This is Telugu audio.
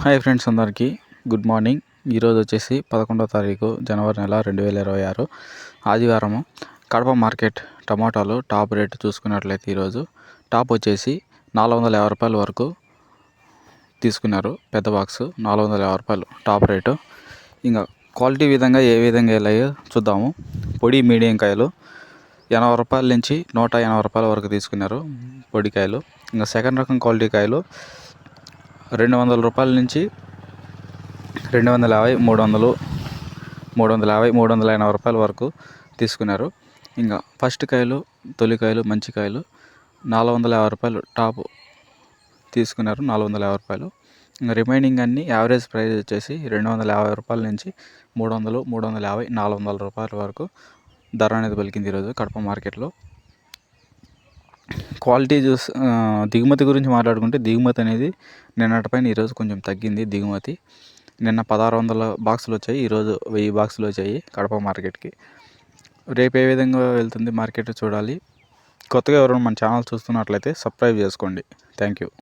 హాయ్ ఫ్రెండ్స్, అందరికీ గుడ్ మార్నింగ్. ఈరోజు వచ్చేసి 11వ తారీఖు జనవరి నెల 2026 ఆదివారము. కడప మార్కెట్ టమాటాలు టాప్ రేట్ చూసుకున్నట్లయితే ఈరోజు టాప్ వచ్చేసి 450 రూపాయల వరకు తీసుకున్నారు. పెద్ద బాక్స్ 450 రూపాయలు టాప్ రేటు. ఇంకా క్వాలిటీ విధంగా ఏ విధంగా వెళ్ళాయో చూద్దాము. పొడి మీడియం కాయలు 80 రూపాయల నుంచి 180 రూపాయల వరకు తీసుకున్నారు పొడి కాయలు. ఇంకా సెకండ్ రకం క్వాలిటీ కాయలు 200 రూపాయల నుంచి 250, 300, 350, 380 రూపాయల వరకు తీసుకున్నారు. ఇంకా ఫస్ట్ కాయలు, తొలికాయలు, మంచి కాయలు 450 రూపాయలు టాప్ తీసుకున్నారు. 450 రూపాయలు. ఇంకా రిమైనింగ్ అన్నీ యావరేజ్ ప్రైస్ వచ్చేసి 250 రూపాయల నుంచి 300, 350, 400 రూపాయల వరకు ధర అనేది పలికింది ఈరోజు కడప మార్కెట్లో. క్వాలిటీ దిగుమతి గురించి మాట్లాడుకుంటే దిగుమతి అనేది నిన్నటిపైన ఈరోజు కొంచెం తగ్గింది. దిగుమతి నిన్న 1600 బాక్సులు వచ్చాయి, ఈరోజు 1000 బాక్సులు వచ్చాయి కడప మార్కెట్కి. రేపు ఏ విధంగా వెళ్తుంది మార్కెట్ చూడాలి. కొత్తగా ఎవరైనా మన ఛానల్ చూస్తున్నట్లయితే సబ్స్క్రైబ్ చేసుకోండి. Thank you.